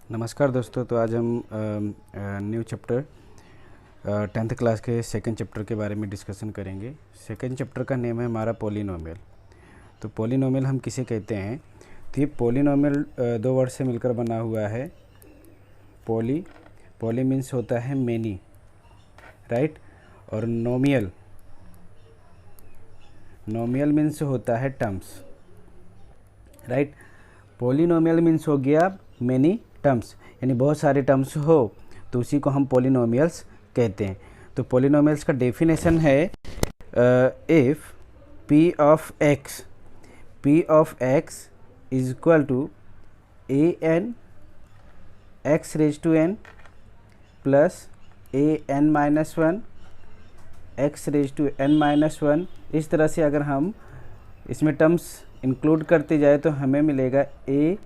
नमस्कार दोस्तों। तो आज हम न्यू चैप्टर 10th क्लास के सेकंड चैप्टर के बारे में डिस्कशन करेंगे। सेकंड चैप्टर का नेम है हमारा पॉलिनोमियल। तो पॉलिनोमियल हम किसे कहते हैं? तो ये पॉलिनोमियल दो वर्ड से मिलकर बना हुआ है। पॉली मीन्स होता है मेनी, राइट। और नोमियल मीन्स होता है टर्म्स, राइट। पॉलिनोमियल मीन्स हो गया मेनी टर्म्स, यानी बहुत सारे टर्म्स हो तो उसी को हम पॉलिनोमियल्स कहते हैं। तो पॉलिनोमियल्स का डेफिनेशन है if P of X is equal to A N X raise to N plus A N minus one X raise to N minus one. इस तरह से अगर हम इसमें टर्म्स इंक्लूड करते जाए तो हमें मिलेगा ए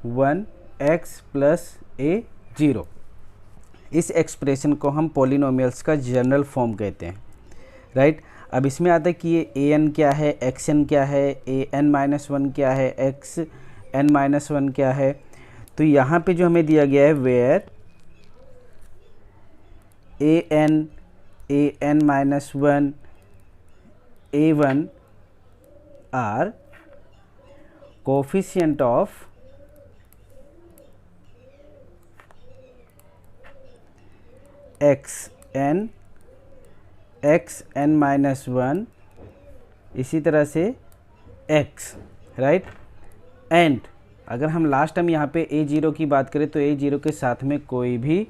वन एक्स प्लस ए जीरो। इस एक्सप्रेशन को हम पॉलिनोमियल्स का जनरल फॉर्म कहते हैं, राइट। अब इसमें आता है कि ये ए एन क्या है, एक्स एन क्या है, ए एन माइनस वन क्या है, एक्स एन माइनस वन क्या है। तो यहाँ पे जो हमें दिया गया है where A N minus one A one are coefficient of X N minus one, इसी तरह से एक्स, राइट। एंड अगर हम लास्ट टाइम यहाँ पे ए जीरो की बात करें तो ए जीरो के साथ में कोई भी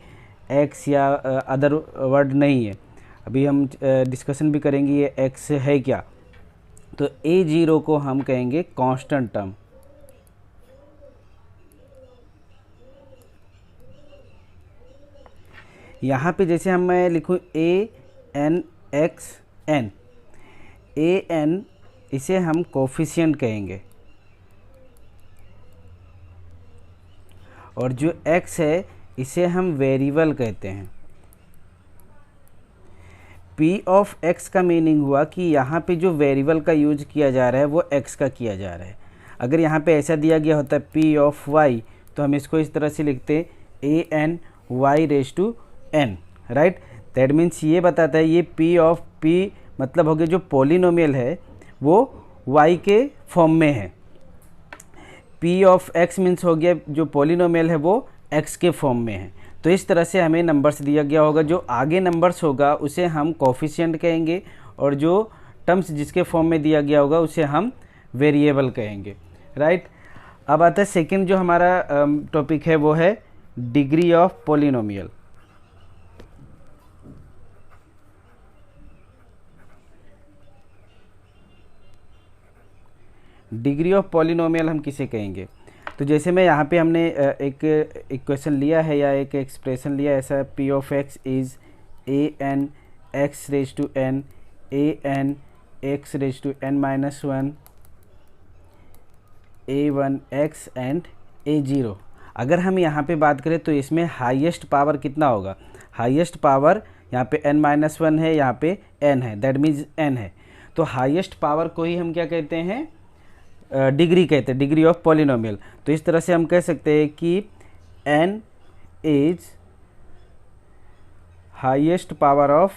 एक्स या अदर वर्ड नहीं है। अभी हम डिस्कशन भी करेंगे ये एक्स है क्या। तो ए जीरो को हम कहेंगे कांस्टेंट टर्म, यहाँ पे जैसे हम मैं लिखूँ ए N x N, A N इसे हम कोफिशिएंट कहेंगे और जो एक्स है इसे हम वेरिएबल कहते हैं। पी ऑफ एक्स का मीनिंग हुआ कि यहाँ पे जो वेरिएबल का यूज किया जा रहा है वो एक्स का किया जा रहा है। अगर यहाँ पे ऐसा दिया गया होता है पी ऑफ वाई तो हम इसको इस तरह से लिखते a n y raise to n, right. That means ये बताता है ये पी ऑफ पी मतलब हो गया जो पॉलिनोमियल है वो y के फॉर्म में है। पी ऑफ एक्स मीन्स हो गया जो पॉलिनोमियल है वो x के फॉर्म में है। तो इस तरह से हमें नंबर्स दिया गया होगा, जो आगे नंबर्स होगा उसे हम कोफिशिएंट कहेंगे और जो टर्म्स जिसके फॉर्म में दिया गया होगा उसे हम वेरिएबल कहेंगे, राइट। अब आता है सेकंड जो हमारा टॉपिक है वो है degree of polynomial. Degree of polynomial हम किसे कहेंगे? तो जैसे मैं यहाँ पे हमने एक इक्वेशन लिया है या एक एक्सप्रेशन लिया है ऐसा, P of X is A N X raise to N A N X raise to N minus one A one X and A zero. अगर हम यहाँ पे बात करें तो इसमें हाईएस्ट पावर कितना होगा? हाईएस्ट पावर यहाँ पे n माइनस वन है, यहाँ पे n है, दैट मीन्स n है। तो हाईएस्ट पावर को ही हम क्या कहते हैं? डिग्री कहते हैं, डिग्री ऑफ पॉलिनोमियल। तो इस तरह से हम कह सकते हैं कि n is highest power of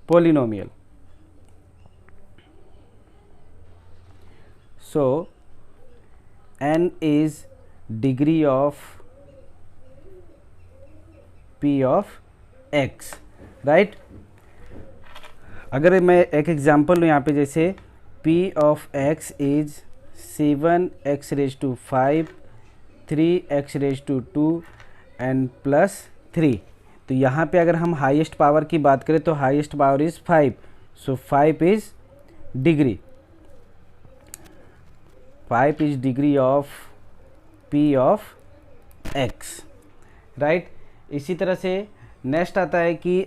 polynomial. So n is degree of P of x, right. अगर मैं एक एग्जांपल लूँ यहाँ पे, जैसे P of x is 7x raise to 5 3x raise to 2 and plus 3। तो यहाँ पे अगर हम हाईएस्ट पावर की बात करें तो highest power is 5, so 5 is degree, 5 is degree of P of x, right. इसी तरह से नेक्स्ट आता है कि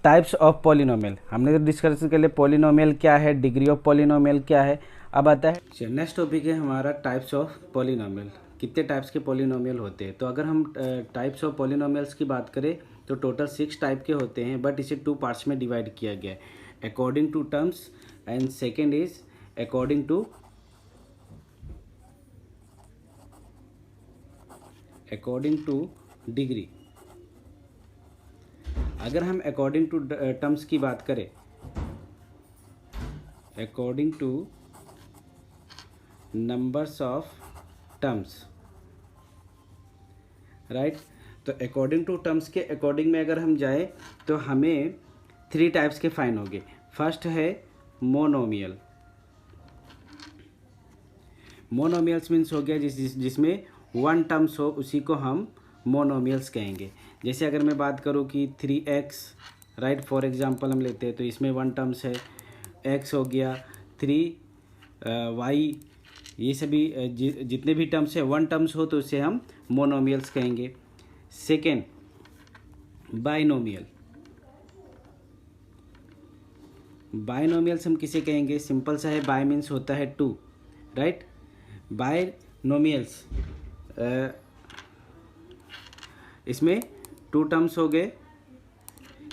टाइप्स ऑफ पॉलिनोमियल। हमने तो डिस्कस कर लिया पॉलिनोमियल क्या है, डिग्री ऑफ पॉलिनोमियल क्या है। अब आता है नेक्स्ट टॉपिक है हमारा टाइप्स ऑफ पॉलिनोमियल। कितने टाइप्स के पॉलिनोमियल होते हैं? तो अगर हम टाइप्स ऑफ पॉलिनोमियल्स की बात करें तो टोटल 6 टाइप के होते हैं, बट इसे 2 पार्ट्स में डिवाइड किया गया है। According to terms and second is according to degree. अगर हम अकॉर्डिंग टू टर्म्स की बात करें, according to numbers of terms, right, तो अकॉर्डिंग टू टर्म्स के अकॉर्डिंग में अगर हम जाए तो हमें 3 टाइप्स के फाइन होंगे। फर्स्ट है मोनोमियल। मोनोमियल्स मीन्स हो गया जिसमें 1 टर्म्स हो, उसी को हम मोनोमियल्स कहेंगे। जैसे अगर मैं बात करूं कि 3x, राइट, फॉर एग्जांपल हम लेते हैं तो इसमें 1 टर्म्स है, x हो गया, 3y, ये सभी जितने भी टर्म्स है 1 टर्म्स हो तो उसे हम मोनोमियल्स कहेंगे। Second, binomial. बाइनोमियल्स हम किसे कहेंगे? सिंपल सा है, बाय मीन्स होता है 2, राइट। बाइनोमियल्स इसमें 2 टर्म्स हो गए।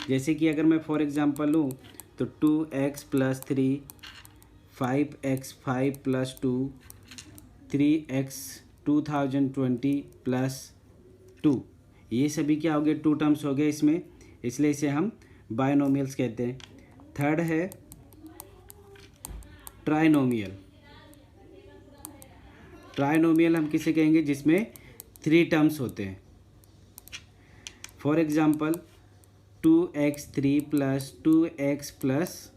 जैसे कि अगर मैं फॉर एग्जांपल लूँ तो 2x + 3, 5x 5 + 2, 3x 2020 + 2, ये सभी क्या हो गए? 2 टर्म्स हो गए इसमें, इसलिए इसे हम बाइनोमियल्स कहते हैं। थर्ड है ट्राइनोमियल। ट्राइनोमियल हम किसे कहेंगे? जिसमें 3 टर्म्स होते हैं। For example 2x3 + 2x +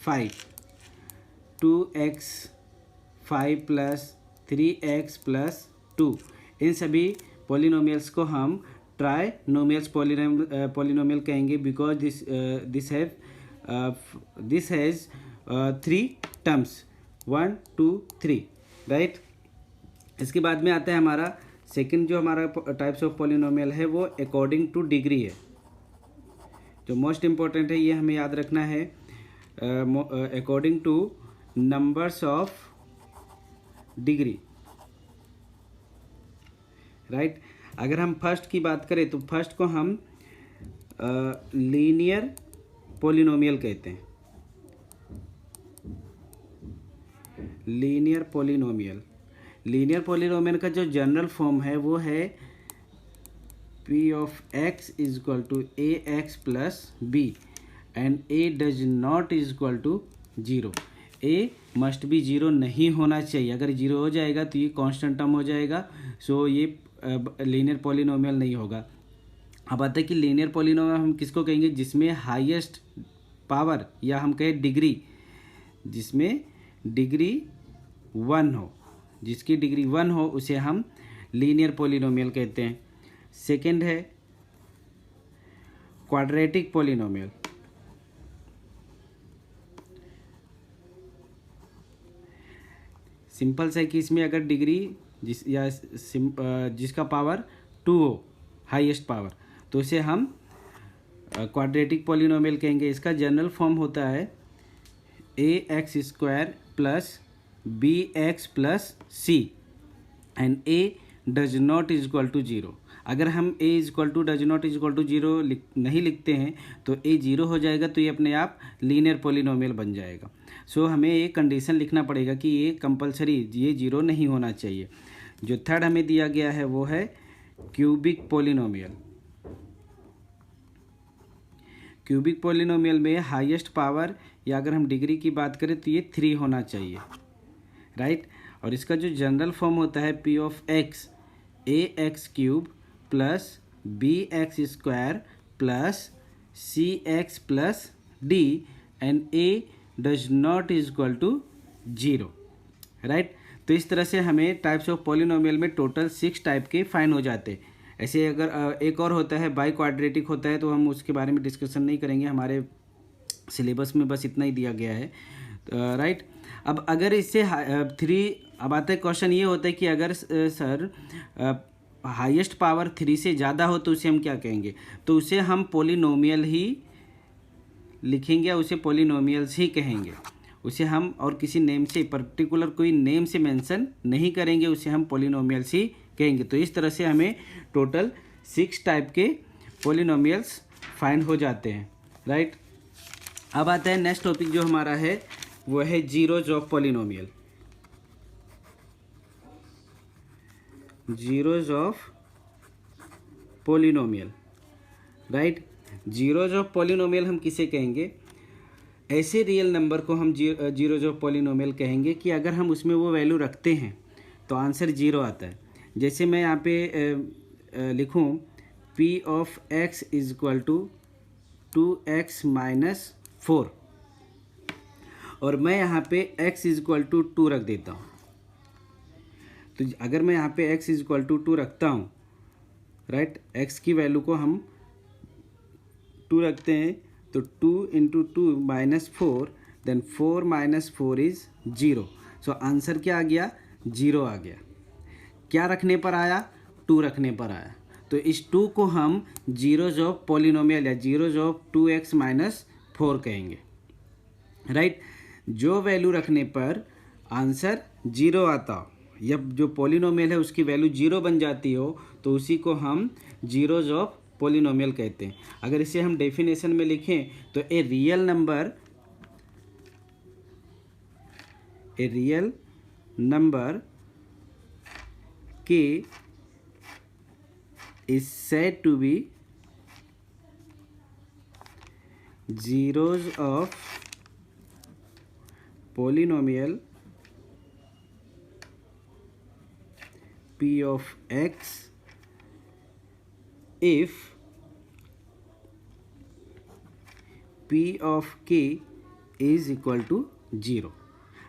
5, 2x 5 + 3x + 2, इन सभी पॉलिनोमियल्स को हम ट्राइनोमियल्स पॉलिनोमियल कहेंगे because this has 3 terms, 1 2 3, right. इसके बाद में आता है हमारा सेकंड, जो हमारा टाइप्स ऑफ पॉलिनोमियल है वो अकॉर्डिंग टू डिग्री है। जो मोस्ट इम्पॉर्टेंट है ये हमें याद रखना है, according to numbers of degree, right. अगर हम फर्स्ट की बात करें तो फर्स्ट को हम लीनियर पॉलिनोमियल कहते हैं। लीनियर पॉलिनोमियल, लीनियर पॉलिनोमियल का जो जनरल फॉर्म है वो है p of x = ax + b and a does not = 0। a must be 0 नहीं होना चाहिए। अगर 0 हो जाएगा तो ये कांस्टेंट टर्म हो जाएगा, सो ये लीनियर पॉलिनोमियल नहीं होगा। अब आता है कि लीनियर पॉलिनोमियल हम किसको कहेंगे? जिसमें हाईएस्ट पावर या हम कहें डिग्री, जिसमें डिग्री 1 हो, जिसकी डिग्री 1 हो उसे हम लीनियर पॉलिनोमियल कहते हैं। सेकेंड है क्वाड्रेटिक पॉलिनोमियल। सिंपल सा है कि इसमें अगर डिग्री जिसका पावर 2 हो, हाईएस्ट पावर, तो इसे हम क्वाड्रेटिक पॉलिनोमियल कहेंगे। इसका जनरल फॉर्म होता है ax² + bx + c and a does not = 0। अगर हम a डज नॉट = 0 नहीं लिखते हैं तो a 0 हो जाएगा, तो ये अपने आप लीनियर पॉलिनोमियल बन जाएगा। सो हमें ये कंडीशन लिखना पड़ेगा कि ये कंपलसरी, ये 0 नहीं होना चाहिए। जो थर्ड हमें दिया गया है वो है क्यूबिक पॉलिनोमियल। क्यूबिक पॉलिनोमियल में हाईएस्ट पावर या अगर हम डिग्री की बात करें तो ये 3 होना चाहिए, राइट। और इसका जो जनरल फॉर्म होता है p of x ax³ + bx² + cx + d and a does not = 0, right. तो इस तरह से हमें टाइप्स ऑफ पॉलिनोमियल में टोटल 6 टाइप के फाइन हो जाते हैं। ऐसे अगर एक और होता है बाई क्वाड्रेटिक होता है, तो हम उसके बारे में डिस्कशन नहीं करेंगे, हमारे सिलेबस में बस इतना ही दिया गया है, राइट। अब अगर इससे 3, अब आता है क्वेश्चन ये होता है कि अगर सर हाईएस्ट पावर 3 से ज़्यादा हो तो उसे हम क्या कहेंगे? तो उसे हम पॉलिनोमियल ही लिखेंगे या उसे पॉलिनोमियल्स ही कहेंगे। उसे हम और किसी नेम से, पर्टिकुलर कोई नेम से मेंशन नहीं करेंगे, उसे हम पॉलिनोमियल्स ही कहेंगे। तो इस तरह से हमें टोटल 6 टाइप के पॉलिनोमियल्स फाइंड हो जाते हैं, राइट। अब आता है नेक्स्ट टॉपिक जो हमारा है वो है zeros of polynomial. Zeros of polynomial, right. Zeros of polynomial हम किसे कहेंगे? ऐसे रियल नंबर को हम जीरोज ऑफ पॉलिनोमियल कहेंगे कि अगर हम उसमें वो वैल्यू रखते हैं तो आंसर जीरो आता है। जैसे मैं यहाँ पे लिखूँ p of x is equal to 2x minus 4 और मैं यहाँ पे x इज इक्वल टू 2 रख देता हूँ। तो अगर मैं यहाँ पे x इज इक्वल टू 2 रखता हूँ, राइट, x की वैल्यू को हम 2 रखते हैं तो 2 into 2 minus 4, then 4 minus 4 is 0। So answer क्या आ गया? 0 आ गया। क्या रखने पर आया? 2 रखने पर आया। तो इस 2 को हम जीरोज ऑफ पॉलिनोमियल या जीरोज ऑफ 2x माइनस 4 कहेंगे, राइट। जो वैल्यू रखने पर आंसर 0 आता हो या जो पॉलिनोमियल है उसकी वैल्यू 0 बन जाती हो तो उसी को हम जीरोज ऑफ पॉलिनोमियल कहते हैं। अगर इसे हम डेफिनेशन में लिखें तो a real number k is said to be zeros of polynomial p of x if p of k is equal to 0।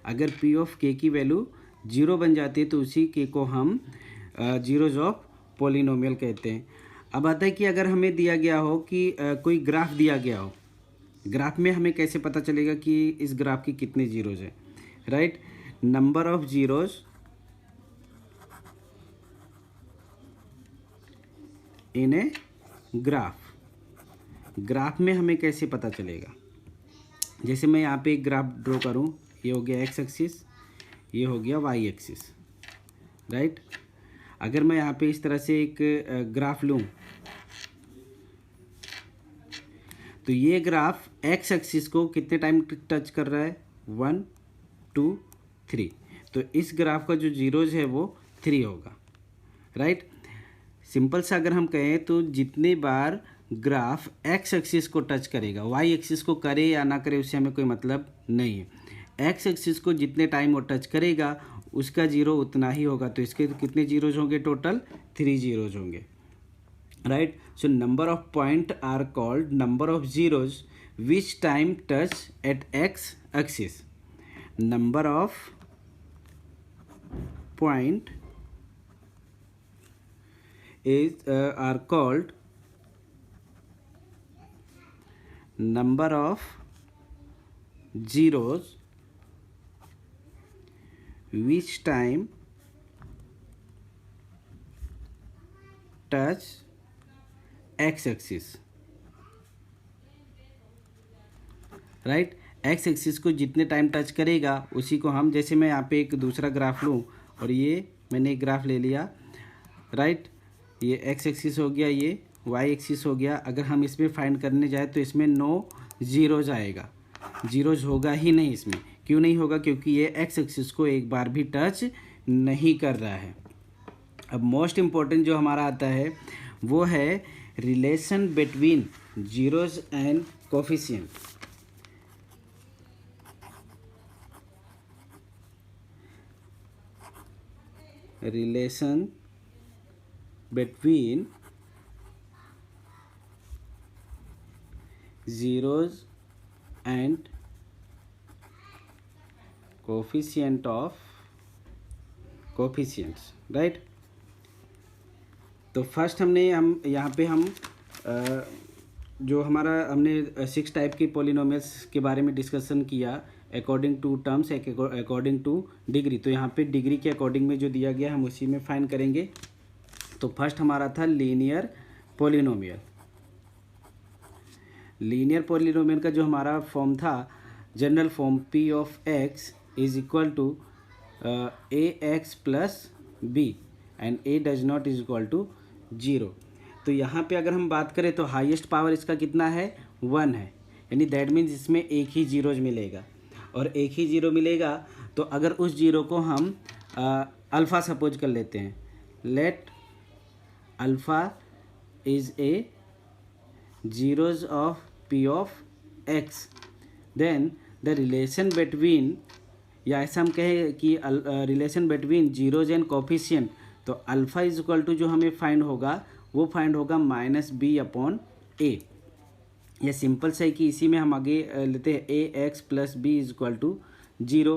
अगर p of k की वैल्यू 0 बन जाती है तो उसी k को हम जीरोज ऑफ पॉलिनोमियल कहते हैं। अब आता है कि अगर हमें दिया गया हो कि कोई ग्राफ दिया गया हो, ग्राफ में हमें कैसे पता चलेगा कि इस ग्राफ की कितने जीरोज हैं, right. Number of zeros in a graph में हमें कैसे पता चलेगा? जैसे मैं यहाँ पे एक ग्राफ ड्रॉ करूँ, ये हो गया x एक्सिस, ये हो गया y एक्सिस, राइट। अगर मैं यहाँ पे इस तरह से एक ग्राफ लूँ तो ये ग्राफ x एक्सिस को कितने टाइम टच कर रहा है? 1 2 3। तो इस ग्राफ का जो जीरोज है वो 3 होगा, राइट। सिंपल सा अगर हम कहें तो जितने बार ग्राफ x एक्सिस को टच करेगा, y एक्सिस को करे या ना करे उससे हमें कोई मतलब नहीं है। x एक्सिस को जितने टाइम वो टच करेगा उसका जीरो उतना ही होगा। तो इसके कितने जीरोज होंगे? टोटल 3 जीरोज होंगे, right. So number of point are called number of zeros which time touch at x axis. नंबर ऑफ पॉइंट is are called number of zeros which time touch x axis, right. x axis को जितने time touch करेगा उसी को हम, जैसे मैं यहाँ पे एक दूसरा ग्राफ लूँ और ये मैंने एक ग्राफ ले लिया, राइट। ये x एक्सिस हो गया, ये y एक्सिस हो गया। अगर हम इसमें फाइंड करने जाए तो इसमें 9 जीरोज आएगा, जीरोज होगा ही नहीं इसमें। क्यों नहीं होगा? क्योंकि ये x एक्सिस को एक बार भी टच नहीं कर रहा है। अब मोस्ट इम्पॉर्टेंट जो हमारा आता है वो है relation between zeros and coefficient. Relation between zeros and coefficient of coefficients, right। तो फर्स्ट हम यहाँ पे हम जो हमारा हमने 6 टाइप के पॉलिनोमियल्स के बारे में डिस्कशन किया according to terms, according to degree. तो यहाँ पे डिग्री के अकॉर्डिंग में जो दिया गया हम उसी में फाइंड करेंगे। तो फर्स्ट हमारा था लीनियर पॉलिनोमियल। लीनियर पॉलिनोमियल का जो हमारा फॉर्म था, general form p of x is equal to ax plus b and a does not is equal to 0। तो यहाँ पे अगर हम बात करें तो हाईएस्ट पावर इसका कितना है? 1 है, यानी दैट मीन्स इसमें एक ही जीरोज मिलेगा, और एक ही जीरो मिलेगा तो अगर उस जीरो को हम अल्फ़ा सपोज कर लेते हैं, let alpha is a zeros of p of x, then the relation between, या ऐसा हम कहें कि relation between zeros and coefficient, तो अल्फ़ा इज इक्वल टू जो हमें फाइंड होगा वो फाइंड होगा माइनस बी अपॉन ए। यह सिंपल से है कि इसी में हम आगे लेते हैं a x plus b is equal to zero,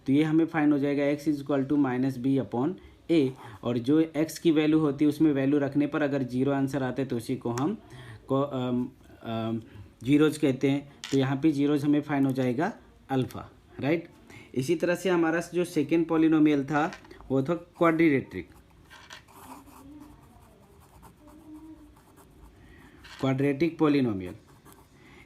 तो ये हमें फाइंड हो जाएगा x is equal to minus b upon a, और जो एक्स की वैल्यू होती है उसमें वैल्यू रखने पर अगर जीरो आंसर आता है तो उसी को हम जीरोज कहते हैं। तो यहाँ पे जीरोज हमें फाइंड हो जाएगा अल्फ़ा, राइट। इसी तरह से हमारा जो सेकेंड पॉलिनोमियल था वो था क्वाड्रेटिक पॉलिनोमियल।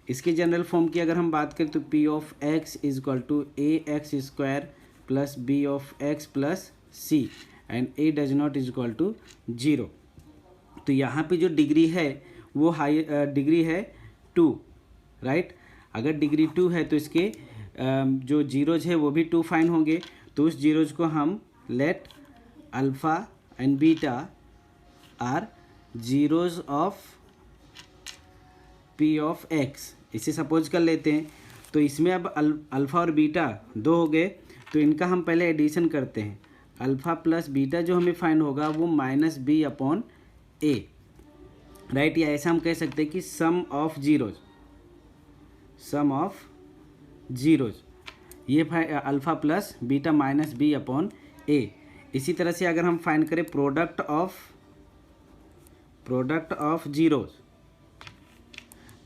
इसकी जनरल फॉर्म की अगर हम बात करें तो P of X is equal to A X square plus B of X plus C and A does not is equal to zero. तो यहाँ पे जो डिग्री है वो डिग्री है 2, राइट। अगर डिग्री 2 है तो इसके जो जीरोज है वो भी 2 फाइन होंगे, तो उस जीरोज को हम let alpha and beta are zeros of P of X, इसे सपोज कर लेते हैं। तो इसमें अब अल्फ़ा और बीटा 2 हो गए, तो इनका हम पहले एडिशन करते हैं। अल्फ़ा प्लस बीटा जो हमें फाइंड होगा वो minus b upon a, right. या ऐसा हम कह सकते हैं कि सम ऑफ जीरोज ये alpha plus beta minus b upon a. इसी तरह से अगर हम फाइंड करें प्रोडक्ट ऑफ जीरोज,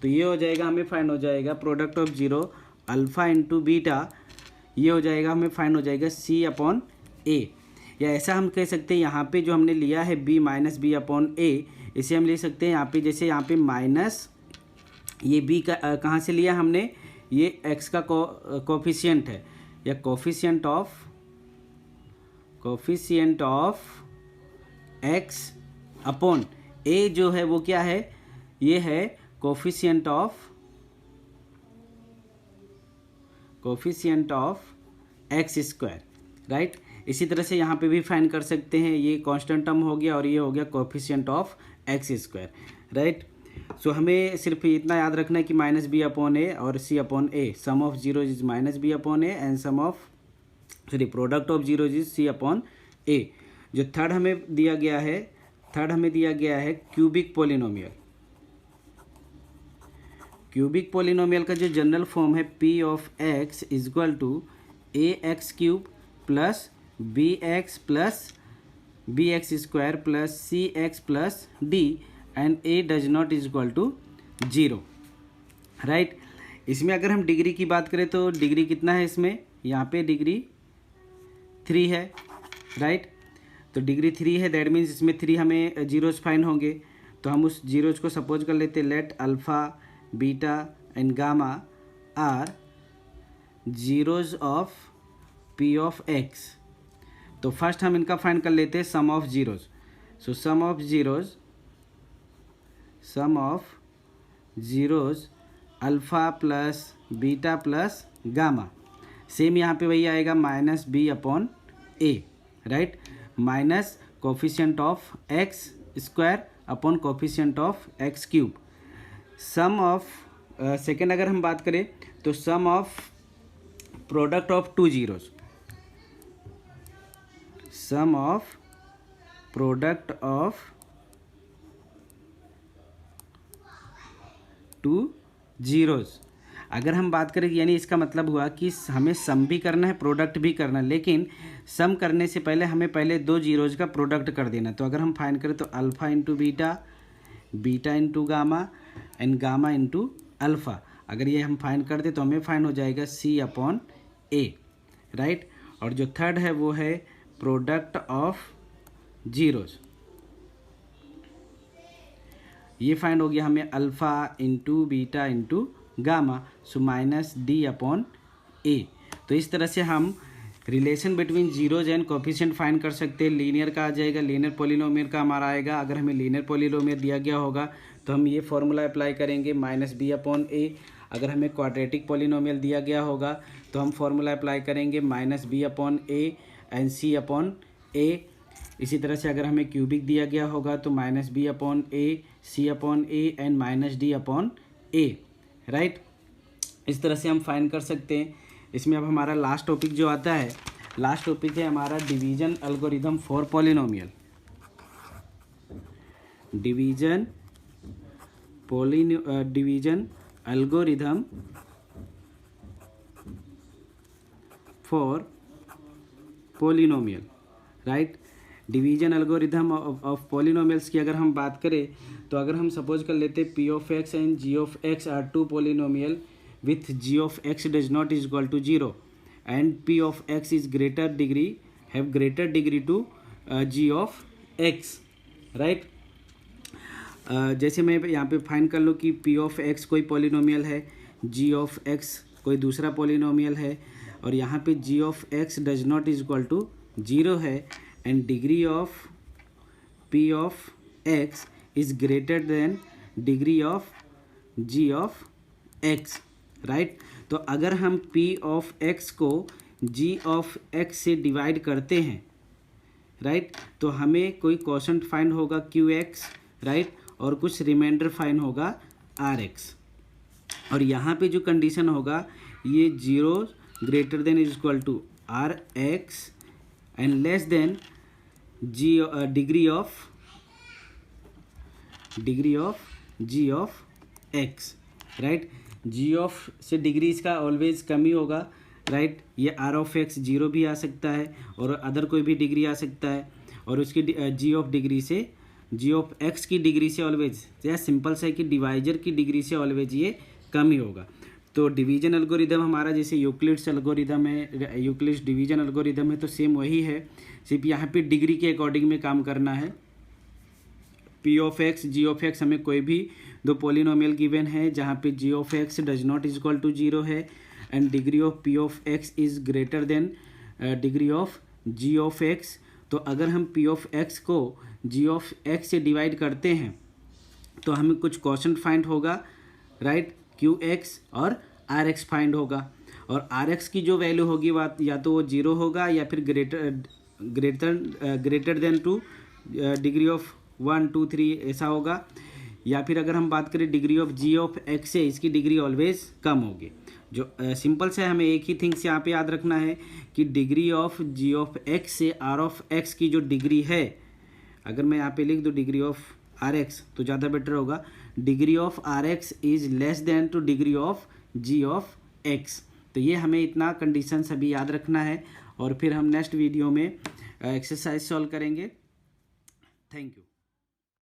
तो ये हो जाएगा हमें फाइंड हो जाएगा product of zero alpha into beta, ये हो जाएगा हमें फाइंड हो जाएगा सी अपॉन ए। या ऐसा हम कह सकते हैं यहाँ पे जो हमने लिया है बी माइनस बी अपॉन ए, इसे हम ले सकते हैं यहाँ पे, जैसे यहाँ पे माइनस ये बी का कहाँ से लिया हमने, ये एक्स का कोफिशिएंट है, या coefficient of x upon a जो है वो क्या है, ये है coefficient of x square, right. इसी तरह से यहाँ पे भी फाइंड कर सकते हैं, ये कांस्टेंट टर्म हो गया और ये हो गया coefficient of x square, right. So हमें सिर्फ इतना याद रखना है कि माइनस बी अपॉन ए और c upon a, sum of zero is minus b upon a and product of zero is c upon a. जो थर्ड हमें दिया गया है क्यूबिक पॉलिनोमियल का जो जनरल फॉर्म है P of X is equal to A X cube plus B X square plus C X plus D and A does not is equal to zero, right. इसमें अगर हम degree की बात करें तो डिग्री कितना है इसमें, यहाँ पे डिग्री 3 है, राइट। तो डिग्री 3 है, दैट मीन्स इसमें 3 हमें जीरोज फाइन होंगे, तो हम उस जीरोज को सपोज कर लेते हैं let alpha beta and gamma are zeros of P of x. तो फर्स्ट हम इनका फाइंड कर लेते हैं sum of zeros. So sum of zeros alpha plus beta plus gamma, same यहाँ पे वही आएगा minus b upon a, right. Minus coefficient of x square upon coefficient of x cube. Sum of second अगर हम बात करें तो sum of product of two zeros, some of product of two zeros. अगर हम बात करें यानी इसका मतलब हुआ कि हमें सम भी करना है प्रोडक्ट भी करना है, लेकिन सम करने से पहले हमें पहले 2 जीरोज का प्रोडक्ट कर देना। तो अगर हम फाइंड करें तो alpha into beta, beta into gamma and gamma into alpha, अगर ये हम फाइंड कर दे तो हमें फाइंड हो जाएगा सी अपॉन ए, राइट। और जो थर्ड है वो है प्रोडक्ट ऑफ जीरोज, ये फाइंड हो गया हमें alpha into beta into gamma, so minus d upon a. तो इस तरह से हम relation between zeros and coefficient find कर सकते हैं। लीनियर का आ जाएगा, लीनियर पॉलिनोमियल का हमारा आएगा। अगर हमें लीनियर पॉलिनोमियल दिया गया होगा तो हम ये फॉर्मूला अप्लाई करेंगे माइनस बी अपॉन ए। अगर हमें क्वाड्रेटिक पॉलिनोमियल दिया गया होगा तो हम फॉर्मूला अप्लाई करेंगे -b/a एंड c/a। इसी तरह से अगर हमें क्यूबिक दिया गया होगा तो -b/a c/a and -d/a, right. इस तरह से हम फाइंड कर सकते हैं। इसमें अब हमारा लास्ट टॉपिक जो आता है, लास्ट टॉपिक है हमारा division algorithm for polynomial. Division algorithm for polynomial, right. Division algorithm of polynomials की अगर हम बात करें तो अगर हम सपोज कर लेते p of x and g of x are two polynomial with g of x does not is equal to 0 and p of x is greater degree to g of x, right. जैसे मैं यहाँ पे find कर लूँ कि p of x कोई polynomial है, g of x कोई दूसरा पॉलिनोमियल है, और यहाँ पे g of x does not is equal to 0 है and degree of p of x is greater than degree of g of x, right. तो अगर हम p ऑफ x को g ऑफ x से डिवाइड करते हैं, राइट, तो हमें कोई क्वोशंट फाइंड होगा qx, राइट, और कुछ रिमाइंडर फाइंड होगा rx। और यहाँ पे जो कंडीशन होगा ये 0 greater than is equal to rx and less than degree of g of x, right. g of से डिग्री इसका ऑलवेज कम ही होगा, राइट। ये r ऑफ x 0 भी आ सकता है और अदर कोई भी डिग्री आ सकता है, और उसकी g ऑफ डिग्री से g ऑफ x की डिग्री से ऑलवेज, या सिंपल सा है कि डिवाइजर की डिग्री से ऑलवेज ये कम ही होगा। तो डिवीजन एल्गोरिदम हमारा जैसे यूक्लिड्स एल्गोरिदम है, यूक्लिड्स डिवीजन एल्गोरिदम है, तो सेम वही है, सिर्फ यहाँ पे डिग्री के अकॉर्डिंग में काम करना है। p of x g of x हमें कोई भी दो पॉलिनोमियल गिवन है जहाँ पे g of x does not is equal to 0 है and degree of p of x is greater than degree of g of x। तो अगर हम p ऑफ x को g ऑफ x से डिवाइड करते हैं तो हमें कुछ क्वोशंट फाइंड होगा, राइट, qx और rx फाइंड होगा, और rx की जो वैल्यू होगी या तो वो 0 होगा या फिर greater than two degree of 1 2 3 ऐसा होगा, या फिर अगर हम बात करें degree of g of x से, इसकी डिग्री ऑलवेज कम होगी। जो सिंपल से हमें एक ही थिंग्स यहाँ पे याद रखना है कि degree of g of x से r ऑफ x की जो डिग्री है, अगर मैं यहाँ पे लिख दूँ डिग्री ऑफ rx तो ज़्यादा बेटर होगा, degree of rx is less than two degree of g of x। तो ये हमें इतना कंडीशन सभी याद रखना है, और फिर हम नेक्स्ट वीडियो में एक्सरसाइज सॉल्व करेंगे। Thank you.